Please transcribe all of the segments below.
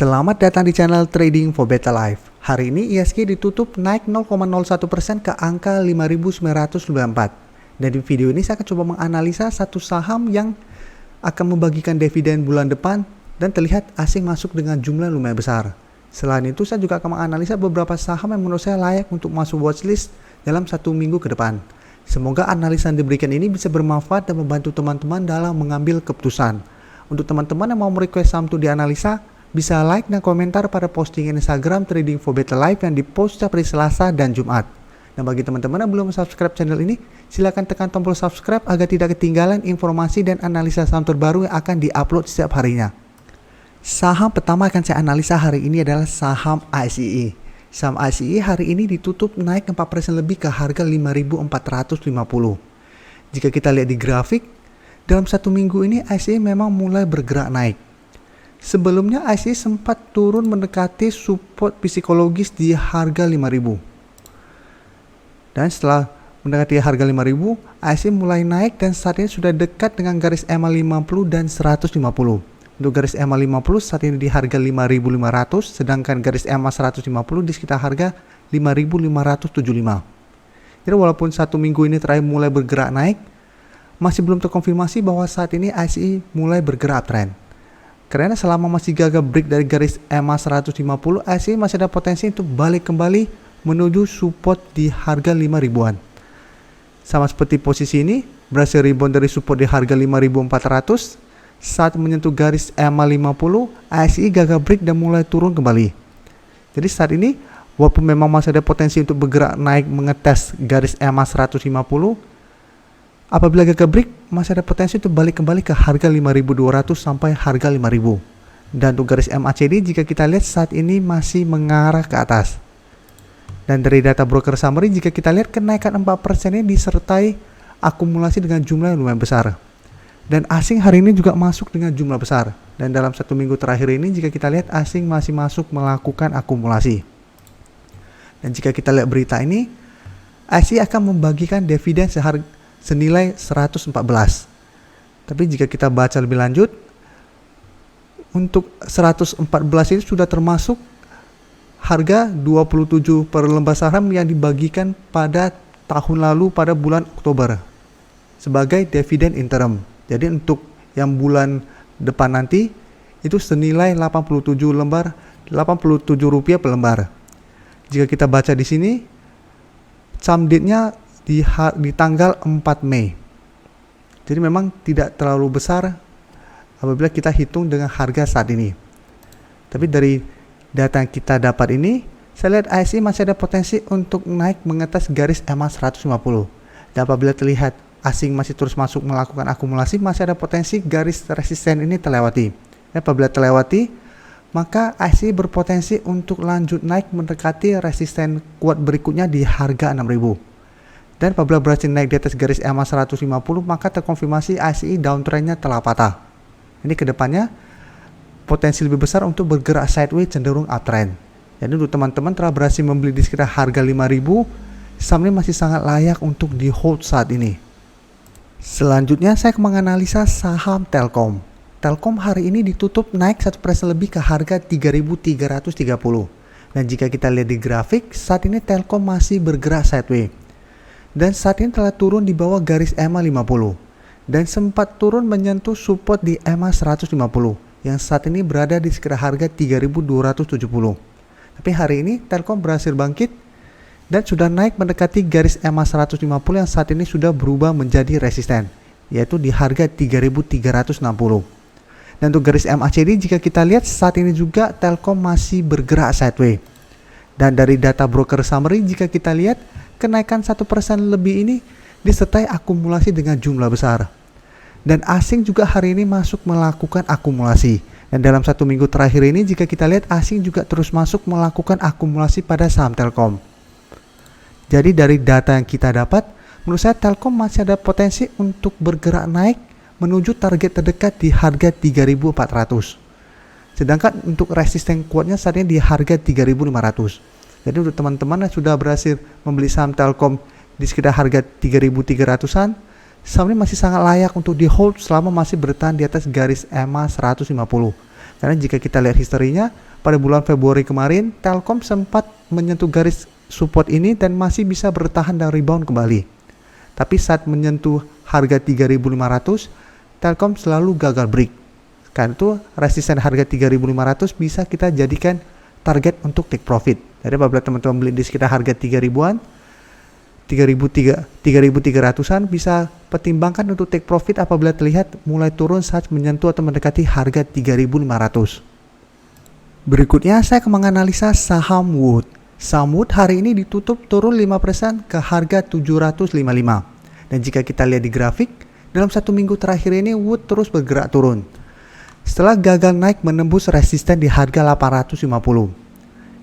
Selamat datang di channel Trading for Better Life. Hari ini ISG ditutup naik 0,01% ke angka 5.994. Dan di video ini saya akan coba menganalisa satu saham yang akan membagikan dividen bulan depan dan terlihat asing masuk dengan jumlah lumayan besar. Selain itu saya juga akan menganalisa beberapa saham yang menurut saya layak untuk masuk watchlist dalam 1 minggu ke depan. Semoga analisa yang diberikan ini bisa bermanfaat dan membantu teman-teman dalam mengambil keputusan. Untuk teman-teman yang mau merequest saham untuk dianalisa, bisa like dan komentar pada postingan Instagram Trading for Better Life yang dipost setiap hari Selasa dan Jumat. Dan bagi teman-teman yang belum subscribe channel ini, silakan tekan tombol subscribe agar tidak ketinggalan informasi dan analisa saham terbaru yang akan diupload setiap harinya. Saham pertama akan saya analisa hari ini adalah saham ICE. Saham ICE hari ini ditutup naik 4% lebih ke harga 5.450. Jika kita lihat di grafik, dalam 1 minggu ini ICE memang mulai bergerak naik. Sebelumnya ICE sempat turun mendekati support psikologis di harga 5.000. Dan setelah mendekati harga 5.000, ICE mulai naik dan saat ini sudah dekat dengan garis EMA 50 dan 150. Untuk garis EMA 50 saat ini di harga 5.500, sedangkan garis EMA 150 di sekitar harga 5.575. Jadi walaupun 1 minggu ini terakhir mulai bergerak naik, masih belum terkonfirmasi bahwa saat ini ICE mulai bergerak uptrend. Karena selama masih gagal break dari garis EMA 150, ICE masih ada potensi untuk balik kembali menuju support di harga 5.000-an. Sama seperti posisi ini, berhasil rebound dari support di harga 5.400, saat menyentuh garis EMA 50, ICE gagal break dan mulai turun kembali. Jadi saat ini, walaupun memang masih ada potensi untuk bergerak naik mengetes garis EMA 150, apabila gagal break, masih ada potensi untuk balik kembali ke harga 5.200 sampai harga 5.000. Dan untuk garis MACD jika kita lihat saat ini masih mengarah ke atas. Dan dari data broker summary jika kita lihat kenaikan 4% ini disertai akumulasi dengan jumlah yang lumayan besar. Dan asing hari ini juga masuk dengan jumlah besar. Dan dalam 1 minggu terakhir ini jika kita lihat asing masih masuk melakukan akumulasi. Dan jika kita lihat berita ini, ICE akan membagikan dividen senilai 114. Tapi jika kita baca lebih lanjut, untuk 114 ini sudah termasuk harga 27 per lembar saham yang dibagikan pada tahun lalu pada bulan Oktober sebagai dividen interim. Jadi untuk yang bulan depan nanti itu senilai 87 rupiah per lembar. Jika kita baca di sini, saham date-nya di tanggal 4 Mei. Jadi memang tidak terlalu besar apabila kita hitung dengan harga saat ini. Tapi dari data yang kita dapat ini, saya lihat ICE masih ada potensi untuk naik mengetes garis EMA 150. Dan apabila terlihat asing masih terus masuk melakukan akumulasi, masih ada potensi garis resisten ini terlewati. Dan apabila terlewati, maka ICE berpotensi untuk lanjut naik mendekati resisten kuat berikutnya di harga 6.000. Dan apabila berhasil naik di atas garis EMA 150, maka terkonfirmasi ICE downtrendnya telah patah. Ini kedepannya potensi lebih besar untuk bergerak sideways cenderung uptrend. Jadi untuk teman-teman telah berhasil membeli di sekitar harga 5.000, saham ini masih sangat layak untuk di hold saat ini. Selanjutnya saya akan menganalisa saham Telkom. Telkom hari ini ditutup naik 1% lebih ke harga 3.330. Dan jika kita lihat di grafik, saat ini Telkom masih bergerak sideways. Dan saat ini telah turun di bawah garis EMA 50 dan sempat turun menyentuh support di EMA 150 yang saat ini berada di sekitar harga 3.270. Tapi hari ini Telkom berhasil bangkit dan sudah naik mendekati garis EMA 150 yang saat ini sudah berubah menjadi resisten, yaitu di harga 3.360. Dan untuk garis MACD jika kita lihat saat ini juga Telkom masih bergerak sideways. Dan dari data broker summary jika kita lihat kenaikan 1% lebih ini disertai akumulasi dengan jumlah besar. Dan asing juga hari ini masuk melakukan akumulasi. Dan dalam 1 minggu terakhir ini jika kita lihat asing juga terus masuk melakukan akumulasi pada saham Telkom. Jadi dari data yang kita dapat, menurut saya Telkom masih ada potensi untuk bergerak naik menuju target terdekat di harga 3.400. Sedangkan untuk resisten kuatnya saat ini di harga 3.500. Jadi untuk teman-teman yang sudah berhasil membeli saham Telkom di sekitar harga 3.300-an, saham ini masih sangat layak untuk di hold selama masih bertahan di atas garis EMA 150. Karena jika kita lihat historinya, pada bulan Februari kemarin, Telkom sempat menyentuh garis support ini dan masih bisa bertahan dan rebound kembali. Tapi saat menyentuh harga 3.500, Telkom selalu gagal break. Karena itu resisten harga 3.500 bisa kita jadikan target untuk take profit. Jadi apabila teman-teman beli di sekitar harga 3.000-an, 3.300-an bisa pertimbangkan untuk take profit apabila terlihat mulai turun saat menyentuh atau mendekati harga 3.500. Berikutnya saya akan menganalisa saham Wood. Saham Wood hari ini ditutup turun 5% ke harga 755. Dan jika kita lihat di grafik, dalam 1 minggu terakhir ini Wood terus bergerak turun. Setelah gagal naik menembus resisten di harga 850.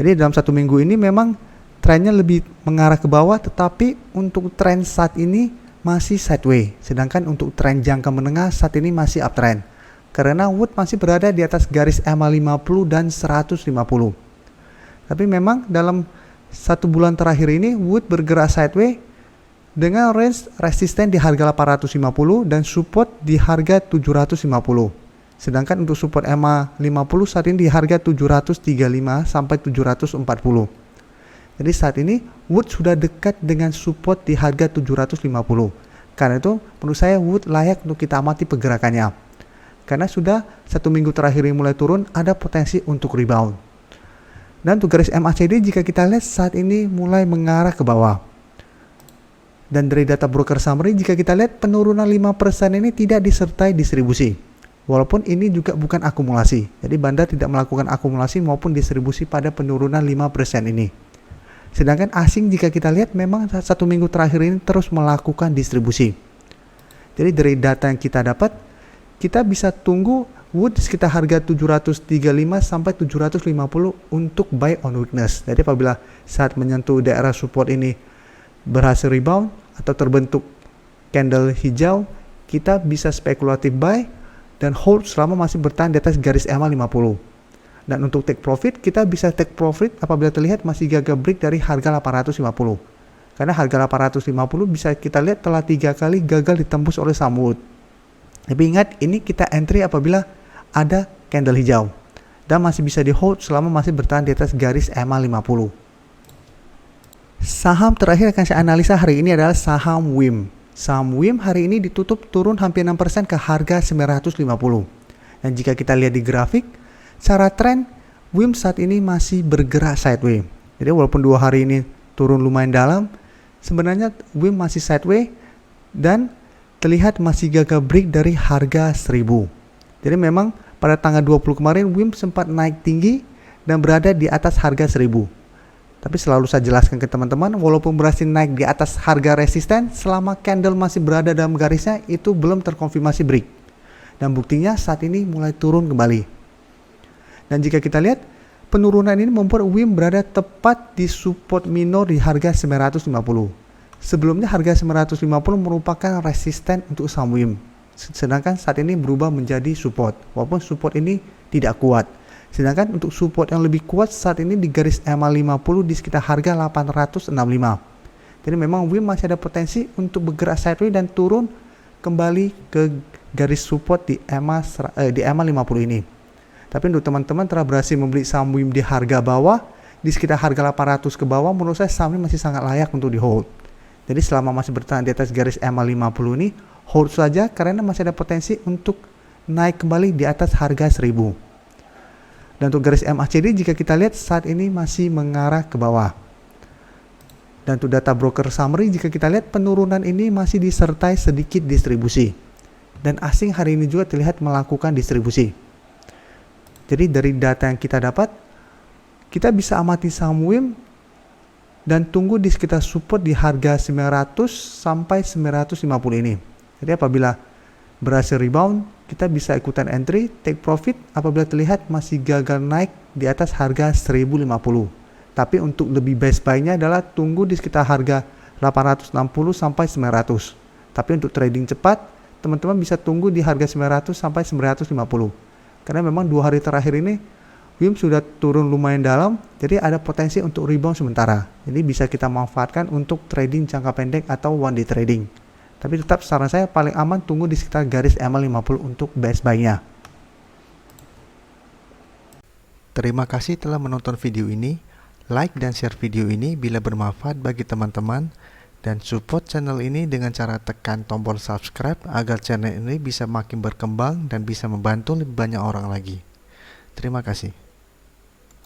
Jadi dalam 1 minggu ini memang trennya lebih mengarah ke bawah, tetapi untuk tren saat ini masih sideways. Sedangkan untuk tren jangka menengah saat ini masih uptrend. Karena Wood masih berada di atas garis EMA 50 dan 150. Tapi memang dalam 1 bulan terakhir ini Wood bergerak sideways dengan range resisten di harga 850 dan support di harga 750. Sedangkan untuk support EMA 50 saat ini di harga 735 sampai 740. Jadi saat ini Wood sudah dekat dengan support di harga 750. Karena itu menurut saya Wood layak untuk kita amati pergerakannya. Karena sudah 1 minggu terakhir ini mulai turun, ada potensi untuk rebound. Dan untuk garis MACD jika kita lihat saat ini mulai mengarah ke bawah. Dan dari data broker summary jika kita lihat penurunan 5% ini tidak disertai distribusi. Walaupun ini juga bukan akumulasi. Jadi bandar tidak melakukan akumulasi maupun distribusi pada penurunan 5% ini. Sedangkan asing jika kita lihat memang 1 minggu terakhir ini terus melakukan distribusi. Jadi dari data yang kita dapat, kita bisa tunggu Wood sekitar harga 735 sampai 750 untuk buy on weakness. Jadi apabila saat menyentuh daerah support ini berhasil rebound atau terbentuk candle hijau, kita bisa spekulatif buy dan hold selama masih bertahan di atas garis EMA 50. Dan untuk take profit, kita bisa take profit apabila terlihat masih gagal break dari harga 850. Karena harga 850 bisa kita lihat telah 3 kali gagal ditembus oleh saham Wood. Tapi ingat, ini kita entry apabila ada candle hijau dan masih bisa di hold selama masih bertahan di atas garis EMA 50. Saham terakhir akan saya analisa hari ini adalah saham WIM. Saham WIM hari ini ditutup turun hampir 6% ke harga 950. Dan jika kita lihat di grafik, secara tren WIM saat ini masih bergerak sideways. Jadi walaupun 2 hari ini turun lumayan dalam, sebenarnya WIM masih sideways dan terlihat masih gagal break dari harga 1000. Jadi memang pada tanggal 20 kemarin WIM sempat naik tinggi dan berada di atas harga 1000. Tapi selalu saya jelaskan ke teman-teman, walaupun berhasil naik di atas harga resisten, selama candle masih berada dalam garisnya itu belum terkonfirmasi break. Dan buktinya saat ini mulai turun kembali. Dan jika kita lihat, penurunan ini membuat WIM berada tepat di support minor di harga 950. Sebelumnya harga 950 merupakan resisten untuk saham WIM. Sedangkan saat ini berubah menjadi support. Walaupun support ini tidak kuat. Sedangkan untuk support yang lebih kuat saat ini di garis EMA 50 di sekitar harga 865. Jadi memang WIM masih ada potensi untuk bergerak sideways dan turun kembali ke garis support di EMA 50 ini. Tapi untuk teman-teman telah berhasil membeli saham WIM di harga bawah, di sekitar harga 800 ke bawah, menurut saya saham ini masih sangat layak untuk di hold. Jadi selama masih bertahan di atas garis EMA 50 ini, hold saja karena masih ada potensi untuk naik kembali di atas harga 1000. Dan untuk garis MACD jika kita lihat saat ini masih mengarah ke bawah. Dan untuk data broker summary jika kita lihat penurunan ini masih disertai sedikit distribusi. Dan asing hari ini juga terlihat melakukan distribusi. Jadi dari data yang kita dapat, kita bisa amati saham WIM dan tunggu di sekitar support di harga 900 sampai 950 ini. Jadi apabila berhasil rebound, kita bisa ikutan entry, take profit apabila terlihat masih gagal naik di atas harga 1050. Tapi untuk lebih best buy-nya adalah tunggu di sekitar harga 860 sampai 900. Tapi untuk trading cepat, teman-teman bisa tunggu di harga 900 sampai 950. Karena memang 2 hari terakhir ini WIM sudah turun lumayan dalam, jadi ada potensi untuk rebound sementara. Jadi bisa kita manfaatkan untuk trading jangka pendek atau one day trading. Tapi tetap saran saya paling aman tunggu di sekitar garis EMA 50 untuk best buy-nya. Terima kasih telah menonton video ini. Like dan share video ini bila bermanfaat bagi teman-teman, dan support channel ini dengan cara tekan tombol subscribe agar channel ini bisa makin berkembang dan bisa membantu lebih banyak orang lagi. Terima kasih.